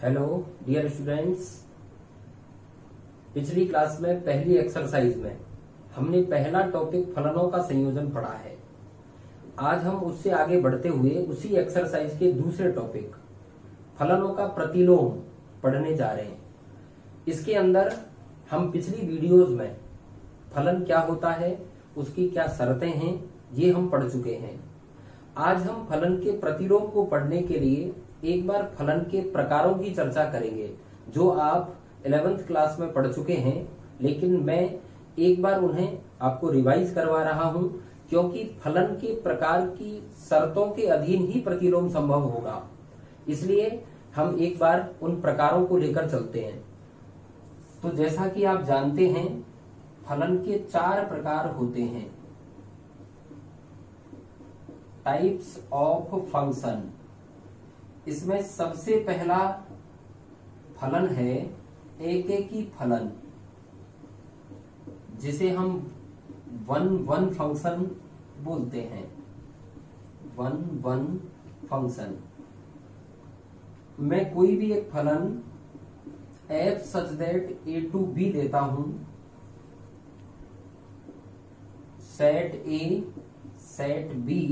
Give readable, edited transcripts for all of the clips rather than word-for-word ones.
Hello dear students. पिछली class में पहली एक्सरसाइज में हमने पहला टॉपिक फलनों का संयोजन पढ़ा है। आज हम उससे आगे बढ़ते हुए उसी एक्सरसाइज के दूसरे टॉपिक फलनों का प्रतिलोम पढ़ने जा रहे हैं। इसके अंदर हम पिछली वीडियोस में फलन क्या होता है, उसकी क्या शर्तें हैं, ये हम पढ़ चुके हैं। आज हम फलन के प्रतिलोम को पढ़ने के लिए एक बार फलन के प्रकारों की चर्चा करेंगे, जो आप 11th क्लास में पढ़ चुके हैं, लेकिन मैं एक बार उन्हें आपको रिवाइज करवा रहा हूं, क्योंकि फलन के प्रकार की शर्तों के अधीन ही प्रतिलोम संभव होगा। इसलिए हम एक बार उन प्रकारों को लेकर चलते हैं। तो जैसा कि आप जानते हैं, फलन के 4 प्रकार होते हैं। Types of function. इसमें सबसे पहला फलन है एकेकी फलन, जिसे हम वन फंक्शन बोलते हैं। One function. मैं कोई भी एक फलन f such that a to b देता हूं। सेट a सेट b,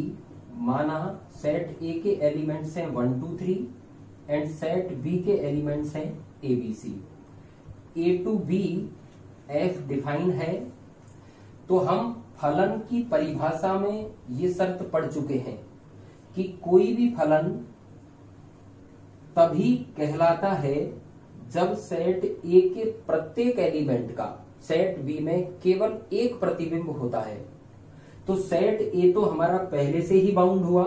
माना सेट A के एलिमेंट्स हैं 1 2 3 एंड सेट B के एलिमेंट्स हैं A B C। A to B F define है। तो हम फलन की परिभाषा में ये शर्त पढ़ चुके हैं कि कोई भी फलन तभी कहलाता है जब सेट A के प्रत्येक एलिमेंट का सेट B में केवल एक प्रतिबिंब होता है। तो सेट A तो हमारा पहले से ही बाउंड हुआ,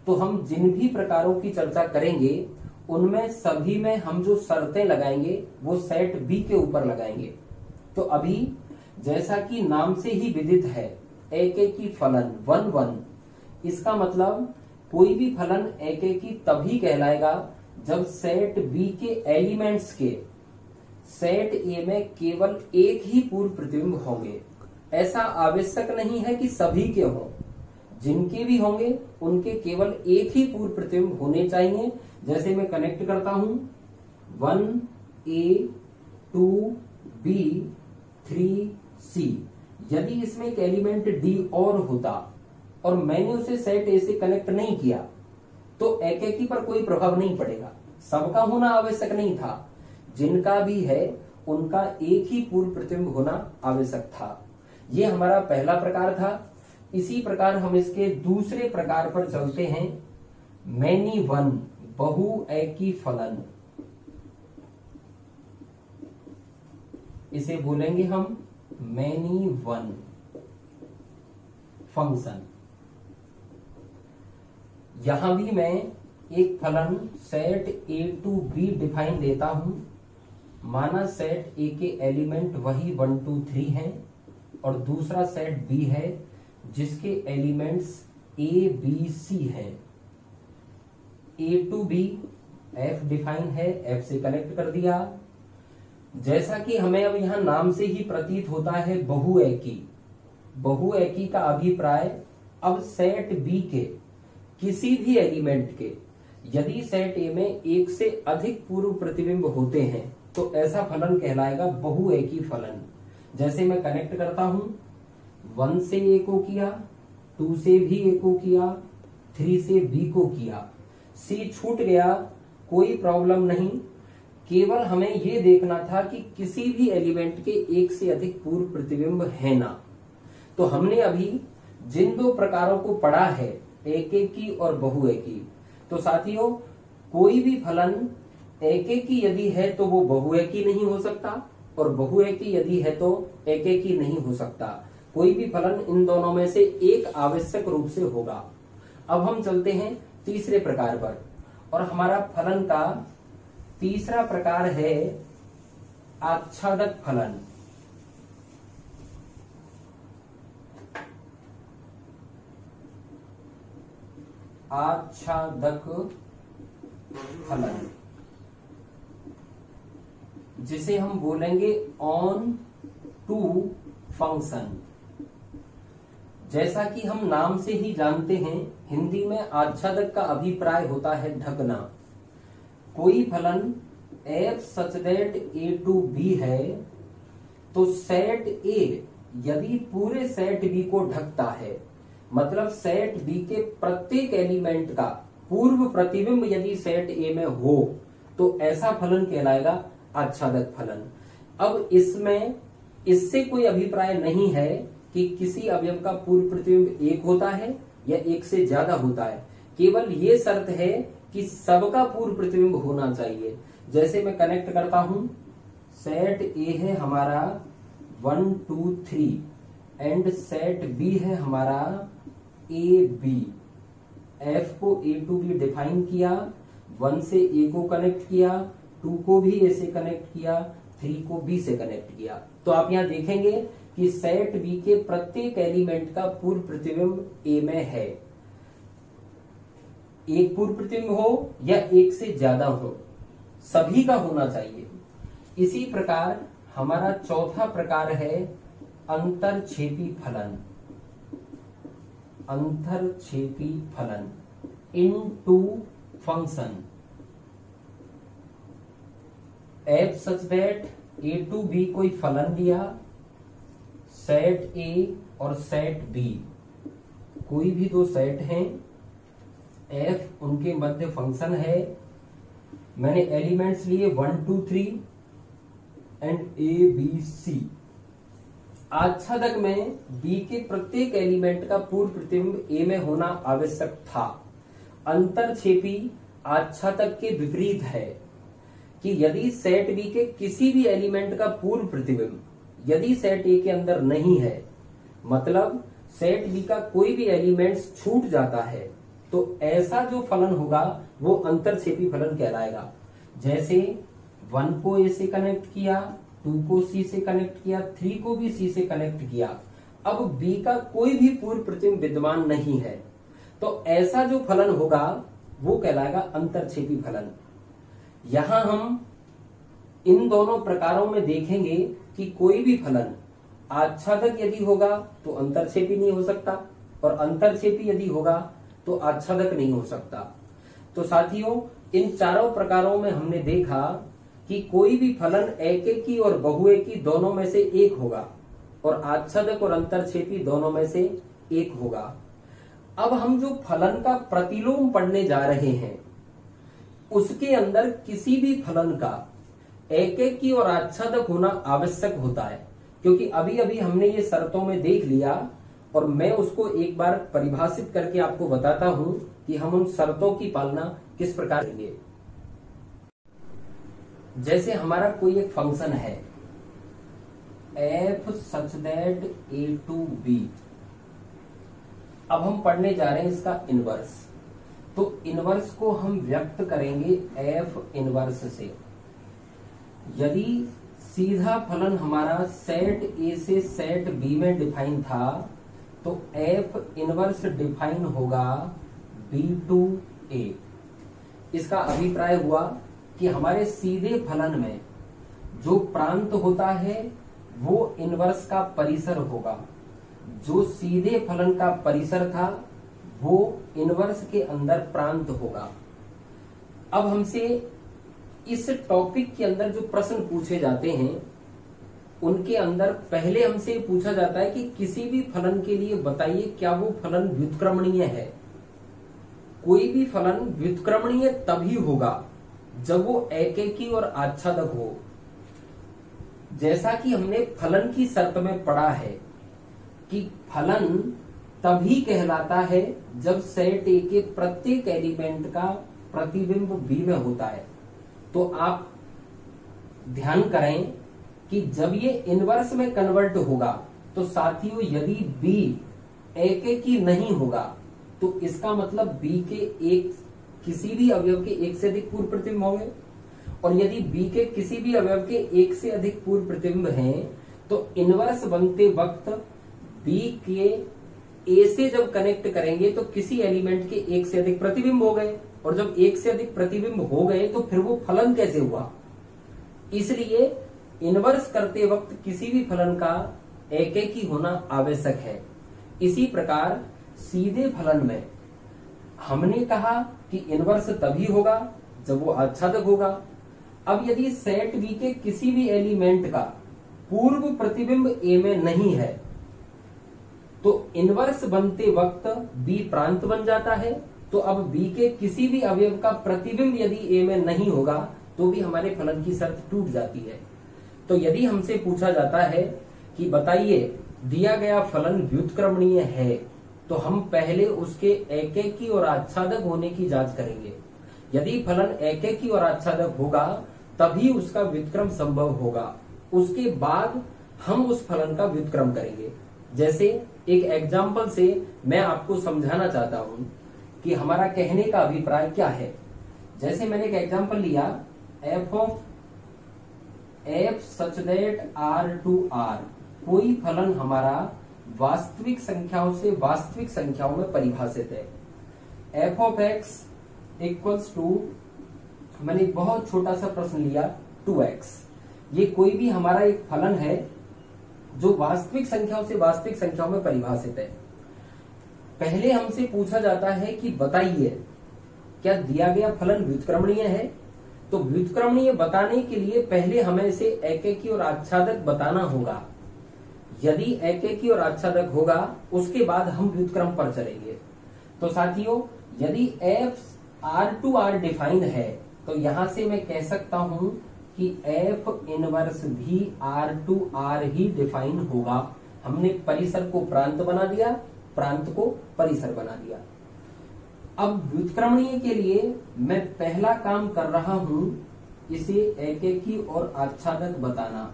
तो हम जिन भी प्रकारों की चर्चा करेंगे उनमें सभी में हम जो शर्तें लगाएंगे वो सेट B के ऊपर लगाएंगे। तो अभी जैसा कि नाम से ही विदित है, एकेकी फलन 1 1, इसका मतलब कोई भी फलन एकेकी तभी कहलाएगा जब सेट B के एलिमेंट्स के सेट A में केवल एक ही पूर्व प्रतिबिंब होंगे। ऐसा आवश्यक नहीं है कि सभी के हों, जिनके भी होंगे उनके केवल एक ही पूर्व प्रतिबिंब होने चाहिए। जैसे मैं कनेक्ट करता हूं 1A 2B 3C। यदि इसमें एक एलिमेंट D और होता और मैंने उसे सेट A से कनेक्ट नहीं किया तो एकेकी पर कोई प्रभाव नहीं पड़ेगा। सबका होना आवश्यक नहीं था, जिनका भी है उनका एक ही पूर्व प्रतिबिंब होना आवश्यक था। ये हमारा पहला प्रकार था। इसी प्रकार हम इसके दूसरे प्रकार पर चलते हैं, मैनी वन बहुएकी फलन। इसे बोलेंगे हम मैनी वन फंक्शन। यहां भी मैं एक फलन set A to B define देता हूं, माना सेट A के एलिमेंट वही 1 2 3 हैं और दूसरा सेट B है जिसके एलिमेंट्स A B C हैं। A to B F define है, F से कनेक्ट कर दिया। जैसा कि हमें अब यहां नाम से ही प्रतीत होता है बहुएकी। बहुएकी का अभिप्राय अब सेट B के किसी भी एलिमेंट के यदि सेट A में एक से अधिक पूर्व प्रतिबिंब होते हैं तो ऐसा फलन कहलाएगा बहुएकी फलन। जैसे मैं कनेक्ट करता हूं, 1 से A को किया, 2 से भी A को किया, 3 से B को किया, C छूट गया, कोई प्रॉब्लम नहीं। केवल हमें यह देखना था कि किसी भी एलिमेंट के एक से अधिक पूर्व प्रतिबिंब है ना। तो हमने अभी जिन 2 प्रकारों को पढ़ा है, एकेकी और बहुएकी, तो साथियों कोई भी फलन एकेकी यदि है तो वो बहुएकी नहीं हो सकता और बहुएकी यदि है तो एकेकी नहीं हो सकता। कोई भी फलन इन दोनों में से एक आवश्यक रूप से होगा। अब हम चलते हैं तीसरे प्रकार पर, और हमारा फलन का तीसरा प्रकार है आच्छादक फलन। आच्छादक फलन, जिसे हम बोलेंगे ऑन टू फंक्शन। जैसा कि हम नाम से ही जानते हैं, हिंदी में आच्छादक का अभिप्राय होता है ढकना। कोई फलन f such that a to b है तो सेट A यदि पूरे सेट B को ढकता है, मतलब सेट B के प्रत्येक एलिमेंट का पूर्व प्रतिबिंब यदि सेट A में हो तो ऐसा फलन कहलाएगा आच्छादक फलन। अब इसमें इससे कोई अभिप्राय नहीं है कि किसी अवयव का पूर्व प्रतिबिंब एक होता है या एक से ज्यादा होता है, केवल ये शर्त है कि सबका पूर्व प्रतिबिंब होना चाहिए। जैसे मैं कनेक्ट करता हूं, सेट A है हमारा 1 2 3 एंड सेट B है हमारा A B। F को A टू B डिफाइन किया, 1 से A को कनेक्ट किया, 2 को भी A से कनेक्ट किया, 3 को B से कनेक्ट किया। तो आप यहां देखेंगे कि सेट B के प्रत्येक एलिमेंट का पूर्व प्रतिबिंब A में है। एक पूर्व प्रतिबिंब हो या एक से ज्यादा हो, सभी का होना चाहिए। इसी प्रकार हमारा चौथा प्रकार है अंतरछेपी फलन। अंतरछेपी फलन into function f such that a to b कोई फलन लिया, सेट A और सेट B कोई भी दो सेट हैं, f उनके मध्य फंक्शन है। मैंने एलिमेंट्स लिए 1 2 3 एंड A B C। आच्छादक में B के प्रत्येक एलिमेंट का पूर्व प्रतिबिंब A में होना आवश्यक था। अंतरछेपी आच्छादक के विपरीत है कि यदि सेट B के किसी भी एलिमेंट का पूर्व प्रतिबिंब यदि सेट A के अंदर नहीं है, मतलब सेट B का कोई भी एलिमेंट्स छूट जाता है, तो ऐसा जो फलन होगा वो अंतरछेपी फलन कहलाएगा। जैसे 1 को A से कनेक्ट किया, 2 को C से कनेक्ट किया, 3 को भी C से कनेक्ट किया, अब B का कोई भी पूर्व प्रतिबिंब विद्यमान नहीं है, तो ऐसा जो फलन होगा वो कहलाएगा अंतरछेपी फलन। यहां हम इन दोनों प्रकारों में देखेंगे कि कोई भी फलन आच्छादक यदि होगा तो अंतरछेपी नहीं हो सकता, और अंतरछेपी यदि होगा तो आच्छादक नहीं हो सकता। तो साथियों, इन चारों प्रकारों में हमने देखा कि कोई भी फलन एकेकी और बहुएकी दोनों में से एक होगा, और आच्छादक और अंतरछेपी दोनों में से एक होगा। अब हम जो फलन का प्रतिलोम पढ़ने जा रहे हैं, उसके अंदर किसी भी फलन का एकेकी और आच्छादक होना आवश्यक होता है, क्योंकि अभी अभी हमने ये शर्तों में देख लिया, और मैं उसको एक बार परिभाषित करके आपको बताता हूं कि हम उन शर्तों की पालना किस प्रकार करेंगे। जैसे हमारा कोई एक फंक्शन है f such that a to b। अब हम पढ़ने जा रहे हैं इसका इनवर्स। तो इनवर्स को हम व्यक्त करेंगे f इनवर्स से। यदि सीधा फलन हमारा सेट A से सेट B में डिफाइन था, तो f इनवर्स डिफाइन होगा B टू A। इसका अभिप्राय हुआ कि हमारे सीधे फलन में जो प्रांत होता है वो इनवर्स का परिसर होगा। जो सीधे फलन का परिसर था वो इनवर्स के अंदर प्रांत होगा। अब हमसे इस टॉपिक के अंदर जो प्रश्न पूछे जाते हैं उनके अंदर पहले हमसे पूछा जाता है कि किसी भी फलन के लिए बताइए क्या वो फलन व्युत्क्रमणीय है। कोई भी फलन व्युत्क्रमणीय तभी होगा जब वो एकेकी और आच्छादक हो। जैसा कि हमने फलन की शर्त में पढ़ा है कि फलन तभी कहलाता है जब सेट ए के प्रत्येक एलिमेंट का प्रतिबिंब बी में होता है। तो आप ध्यान करें कि जब ये इनवर्स में कन्वर्ट होगा तो साथियों यदि बी एकेकी नहीं होगा तो इसका मतलब बी के एक किसी भी अवयव के एक से अधिक पूर्व प्रतिबिंब होंगे, और यदि बी के किसी भी अवयव के एक से अधिक पूर्व प्रतिबिंब हैं तो इनवर्स बनते वक्त बी के ए से जब कनेक्ट करेंगे तो किसी एलिमेंट के एक से अधिक प्रतिबिंब हो गए, और जब एक से अधिक प्रतिबिंब हो गए तो फिर वो फलन कैसे हुआ। इसलिए इनवर्स करते वक्त किसी भी फलन का एकेकी होना आवश्यक है। इसी प्रकार सीधे फलन में हमने कहा कि इनवर्स तभी होगा जब वो आच्छादक होगा। अब यदि सेट V के किसी भी एलिमेंट का पूर्व प्रतिबिंब A में नहीं है तो इनवर्स बनते वक्त B प्रांत बन जाता है। तो अब B के किसी भी अवयव का प्रतिबिंब यदि A में नहीं होगा तो भी हमारे फलन की शर्त टूट जाती है। तो यदि हमसे पूछा जाता है कि बताइए दिया गया फलन व्युत्क्रमणीय है, तो हम पहले उसके एकेकी और आच्छादक होने की जांच करेंगे। यदि फलन एकेकी और आच्छादक होगा तभी उसका व्युत्क्रम संभव होगा। उसके बाद हम उस फलन का व्युत्क्रम करेंगे। जैसे एक एग्जाम्पल से मैं आपको समझाना चाहता हूं कि हमारा कहने का अभिप्राय क्या है। जैसे मैंने एक एग्जाम्पल लिया, f of f such that R2R, कोई फलन हमारा वास्तविक संख्याओं से वास्तविक संख्याओं में परिभाषित है। f of x equals to, मैंने बहुत छोटा सा प्रश्न लिया 2x। ये कोई भी हमारा एक फलन है जो वास्तविक संख्याओं से वास्तविक संख्याओं में परिभाषित है। पहले हमसे पूछा जाता है कि बताइए क्या दिया गया फलन व्युत्क्रमणीय है। तो व्युत्क्रमणीय बताने के लिए पहले हमें इसे एकेकी और आच्छादक बताना होगा। यदि एकेकी और आच्छादक होगा उसके बाद हम व्युत्क्रम पर चलेंगे। तो साथियों, यदि f R2R डिफाइंड है तो यहां से मैं कह सकता हूं कि f इनवर्स भी R2R ही डिफाइन होगा। हमने परिसर को प्रांत बना दिया, प्रांत को परिसर बना दिया। अब व्युत्क्रमणीय के लिए मैं पहला काम कर रहा हूं इसे एकेकी और आच्छादक बताना।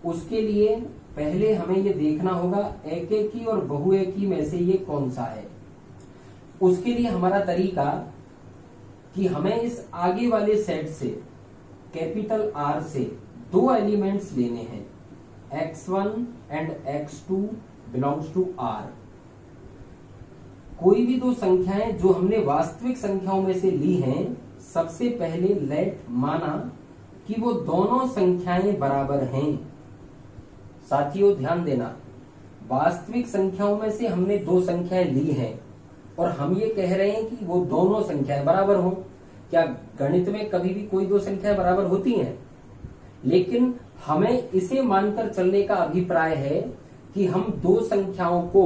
उसके लिए पहले हमें ये देखना होगा एकेकी और बहुएकी में से ये कौन सा है। उसके लिए हमारा तरीका कि हमें इस आगे वाले सेट से कैपिटल R से दो एलिमेंट्स लेने हैं, x1 and x2 belongs to R। कोई भी दो संख्याएं जो हमने वास्तविक संख्याओं में से ली हैं, सबसे पहले लेट माना कि वो दोनों संख्याएं बराबर हैं। साथियों ध्यान देना, वास्तविक संख्याओं में से हमने दो संख्याएं ली हैं और हम ये कह रहे हैं कि वो दोनों संख्याएं बराबर हों। क्या गणित में कभी भी कोई दो संख्याएं बराबर होती हैं? लेकिन हमें इसे मानकर चलने का अभिप्राय है कि हम दो संख्याओं को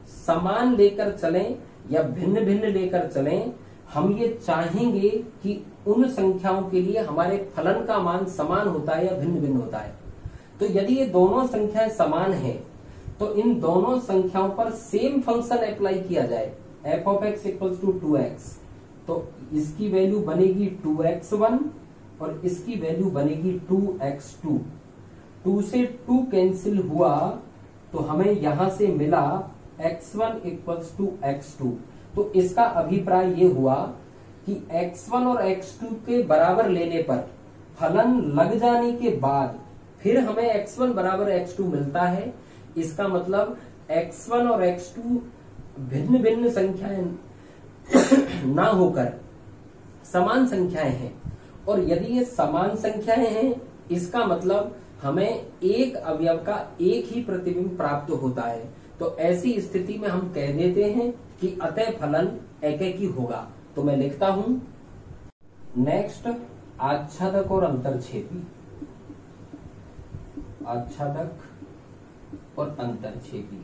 समान लेकर चलें या भिन्न भिन्न लेकर चलें। हम ये चाहेंगे कि उन संख्याओं के लिए हमारे फलन का मान समान होता है या भिन्न भिन्न होता है। तो यदि ये दोनों संख्याएं समान हैं तो इन दोनों संख्याओं पर सेम फंक्शन अप्लाई किया जाए, f of x equals to 2x। तो इसकी वैल्यू बनेगी 2x1 और इसकी वैल्यू बनेगी 2x2। 2 से 2 कैंसिल हुआ तो हमें यहां से मिला x1 इक्वल्स टू x2। तो इसका अभिप्राय ये हुआ कि x1 और x2 के बराबर लेने पर फलन लग जाने के बाद फिर हमें x1 बराबर x2 मिलता है। इसका मतलब x1 और x2 भिन्न भिन्न संख्याएं ना होकर समान संख्याएं हैं। और यदि ये समान संख्याएं हैं इसका मतलब हमें एक अवयव का एक ही प्रतिबिंब प्राप्त होता है। तो ऐसी स्थिति में हम कह देते हैं कि अतः फलन एकेकी होगा। तो मैं लिखता हूं नेक्स्ट, आच्छादक और अंतरछेदी। आच्छादक और अंतरछेदी।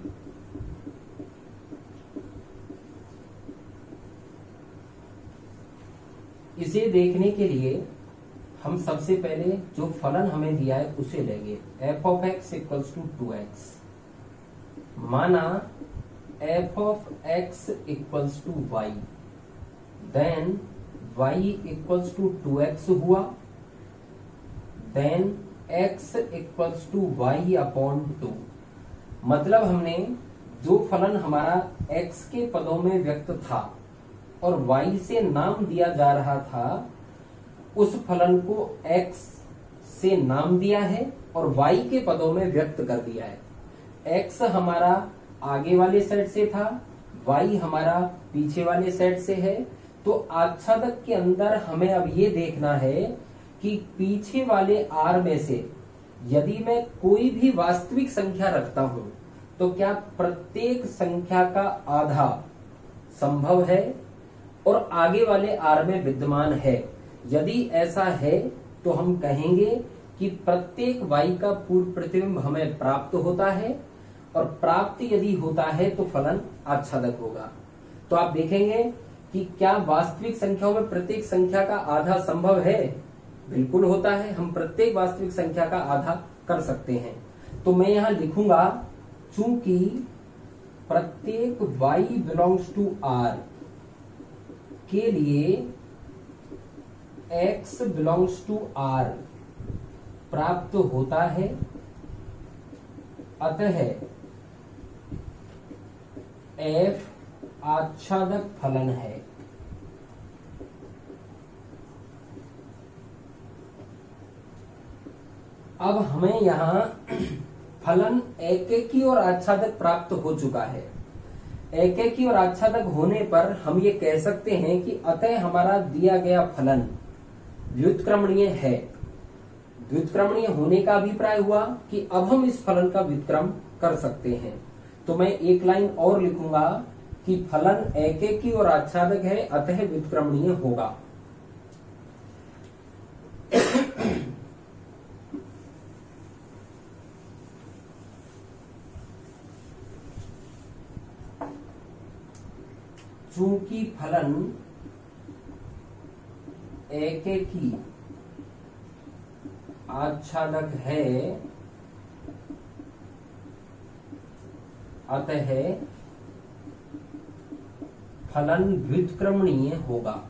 इसे देखने के लिए हम सबसे पहले जो फलन हमें दिया है उसे लेंगे, f of x equals to 2x। माना f of x equals to y, then y equals to 2x हुआ, then x equals to y upon 2। मतलब हमने जो फलन हमारा x के पदों में व्यक्त था और y से नाम दिया जा रहा था, उस फलन को x से नाम दिया है और y के पदों में व्यक्त कर दिया है। x हमारा आगे वाले सेट से था, y हमारा पीछे वाले सेट से है। तो आच्छादक के अंदर हमें अब ये देखना है कि पीछे वाले R में से यदि मैं कोई भी वास्तविक संख्या रखता हूं तो क्या प्रत्येक संख्या का आधा संभव है और आगे वाले R में विद्यमान है। यदि ऐसा है तो हम कहेंगे कि प्रत्येक y का पूर्व प्रतिबिंब हमें प्राप्त होता है, और प्राप्त यदि होता है तो फलन आच्छादक होगा। तो आप देखेंगे कि क्या वास्तविक संख्याओं में प्रत्येक संख्या का आधा संभव है? बिल्कुल होता है, हम प्रत्येक वास्तविक संख्या का आधा कर सकते हैं। तो मैं यहां लिखूंगा, चूंकि प्रत्येक y बिलोंग्स टू r के लिए x बिलोंग्स टू r प्राप्त होता है, अतः f आच्छादक फलन है। अब हमें यहां फलन एकैकी और आच्छादक प्राप्त हो चुका है। एकैकी और आच्छादक होने पर हम ये कह सकते हैं कि अतः हमारा दिया गया फलन व्युत्क्रमणीय है। व्युत्क्रमणीय होने का अभिप्राय हुआ कि अब हम इस फलन का व्युत्क्रम कर सकते हैं। तो मैं एक लाइन और लिखूंगा कि फलन एकैकी और आच्छादक है, अतः व्युत्क्रमणीय होगा। चूंकि फलन एकैकी आच्छादक है, अतः फलन व्युत्क्रमणीय होगा।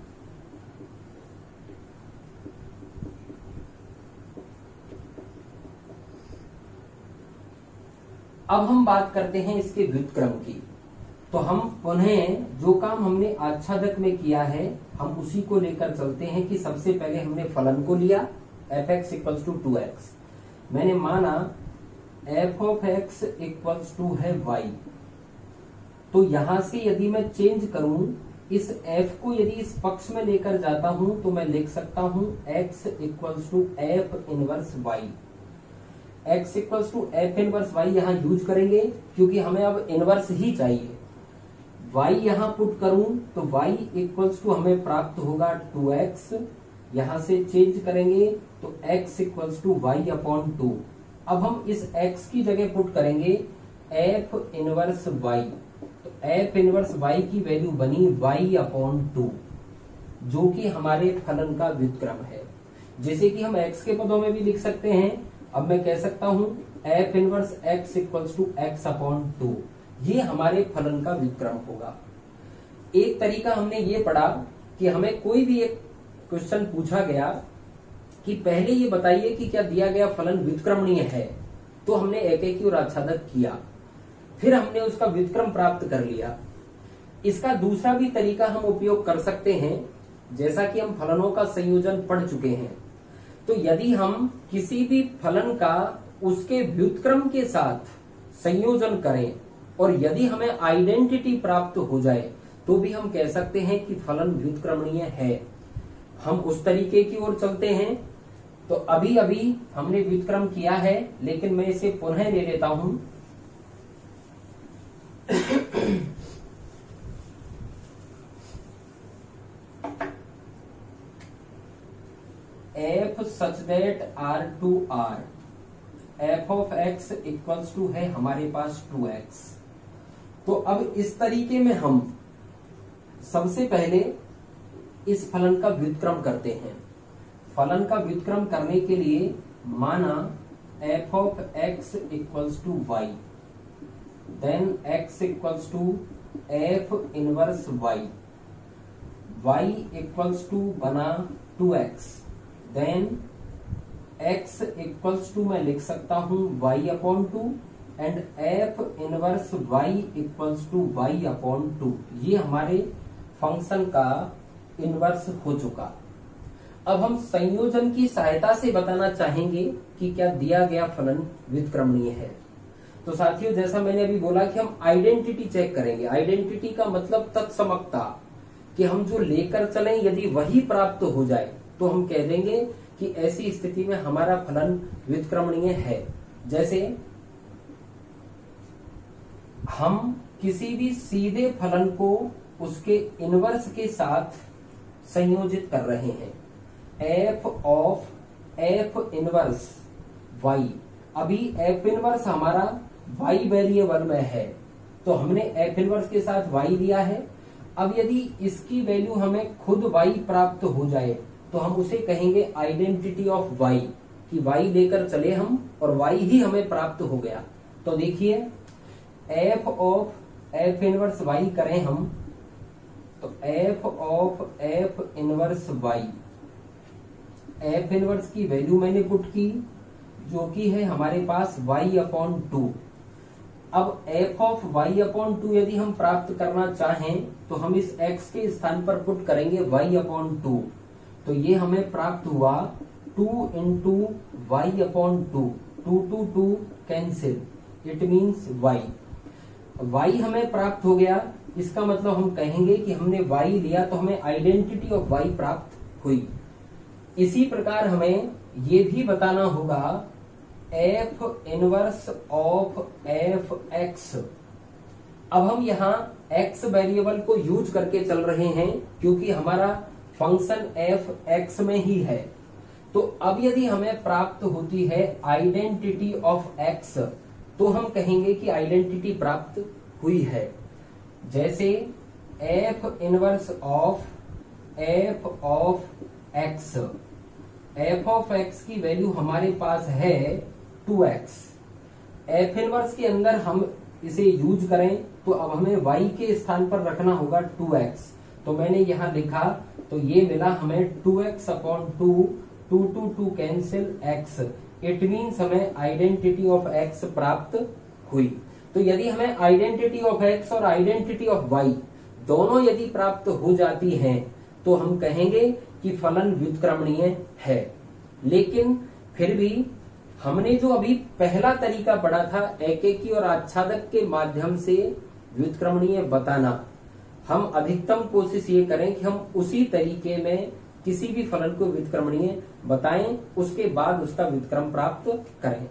अब हम बात करते हैं इसके व्युत्क्रम की। तो हम पुनः जो काम हमने आच्छादक में किया है हम उसी को लेकर चलते हैं कि सबसे पहले हमने फलन को लिया f(x = 2x), मैंने माना f of x = है y। तो यहां से यदि मैं चेंज करूं, इस f को यदि इस पक्ष में लेकर जाता हूं तो मैं लिख सकता हूं x = f inverse y। x = f inverse y यहां यूज करेंगे क्योंकि हमें अब इनवर्स ही चाहिए। y यहां पुट करूं तो y = हमें प्राप्त होगा 2x, यहां से चेंज करेंगे तो x = y/2। अब हम इस x की जगह पुट करेंगे f इनवर्स y, तो f इनवर्स y की वैल्यू बनी y/2, जो कि हमारे फलन का व्युत्क्रम है। जैसे कि हम x के पदों में भी लिख सकते हैं, अब मैं कह सकता हूं f इनवर्स x = x/2, ये हमारे फलन का व्युत्क्रम होगा। एक तरीका हमने ये पढ़ा कि हमें कोई भी एक क्वेश्चन पूछा गया कि पहले ये बताइए कि क्या दिया गया फलन व्युत्क्रमणीय है, तो हमने एकैकी और आच्छादक किया, फिर हमने उसका व्युत्क्रम प्राप्त कर लिया। इसका दूसरा भी तरीका हम उपयोग कर सकते हैं, जैसा कि हम फलनों का संयोजन पढ़ चुके हैं। तो यदि हम किसी भी फलन का उसके व्युत्क्रम के साथ संयोजन करें और यदि हमें आइडेंटिटी प्राप्त हो जाए तो भी हम कह सकते हैं कि फलन व्युत्क्रमणीय है। हम उस तरीके की ओर चलते हैं। तो अभी अभी हमने व्युत्क्रम किया है, लेकिन मैं इसे पुनः ले लेता हूं। f such that r to r, f of x = है हमारे पास 2x। तो अब इस तरीके में हम सबसे पहले इस फलन का व्युत्क्रम करते हैं। फलन का व्युत्क्रम करने के लिए माना f of x = y, then x = f inverse y, y = बना 2x, then x = मैं लिख सकता हूं y/2 and f inverse y = y/2। ये हमारे फंक्शन का इनवर्स हो चुका। अब हम संयोजन की सहायता से बताना चाहेंगे कि क्या दिया गया फलन व्युत्क्रमणीय है। तो साथियों, जैसा मैंने अभी बोला कि हम आइडेंटिटी चेक करेंगे। आइडेंटिटी का मतलब तत्समकता, कि हम जो लेकर चलें यदि वही प्राप्त हो जाए तो हम कह देंगे कि ऐसी स्थिति में हमारा फलन व्युत्क्रमणीय है। जैसे हम किसी भी सीधे फलन को उसके इनवर्स के साथ संयोजित कर रहे हैं, F of F inverse Y. अभी एफ इनवर्स हमारा वाई वेरिएबल में है, तो हमने एफ इनवर्स के साथ वाई लिया है। अब यदि इसकी वैल्यू हमें खुद वाई प्राप्त हो जाए तो हम उसे कहेंगे आइडेंटिटी ऑफ वाई, कि वाई लेकर चले हम और वाई ही हमें प्राप्त हो गया। तो देखिए F of F inverse Y करें हम, तो F of F inverse Y, F inverse की वैल्यू मैंने पुट की जो कि है हमारे पास y/2। अब f ऑफ y/2 यदि हम प्राप्त करना चाहें तो हम इस x के स्थान पर पुट करेंगे y/2। तो ये हमें प्राप्त हुआ 2 into y/2, 2 cancel, it means y। y हमें प्राप्त हो गया, इसका मतलब हम कहेंगे कि हमने y लिया तो हमें आइडेंटिटी ऑफ y प्राप्त हुई। इसी प्रकार हमें ये भी बताना होगा F inverse of F x. अब हम यहाँ x वेरिएबल को यूज करके चल रहे हैं क्योंकि हमारा फंक्शन एफ एक्स में ही है। तो अब यदि हमें प्राप्त होती है आइडेंटिटी ऑफ x, तो हम कहेंगे कि आइडेंटिटी प्राप्त हुई है। जैसे F inverse of F of x, F of x की वैल्यू हमारे पास है 2x। एफ इनवर्स के अंदर हम इसे यूज करें तो अब हमें y के स्थान पर रखना होगा 2x। तो मैंने यहां लिखा, तो ये मिला हमें 2x/2, 2 cancel x, it means हमें आइडेंटिटी ऑफ x प्राप्त हुई। तो यदि हमें आइडेंटिटी ऑफ x और आइडेंटिटी ऑफ y दोनों यदि प्राप्त हो जाती हैं तो हम कहेंगे कि फलन व्युत्क्रमणीय है। लेकिन फिर भी हमने जो अभी पहला तरीका पढ़ा था एकेकी और आच्छादक के माध्यम से व्युत्क्रमणीय बताना, हम अधिकतम कोशिश ये करें कि हम उसी तरीके में किसी भी फलन को व्युत्क्रमणीय बताएं, उसके बाद उसका व्युत्क्रम प्राप्त करें।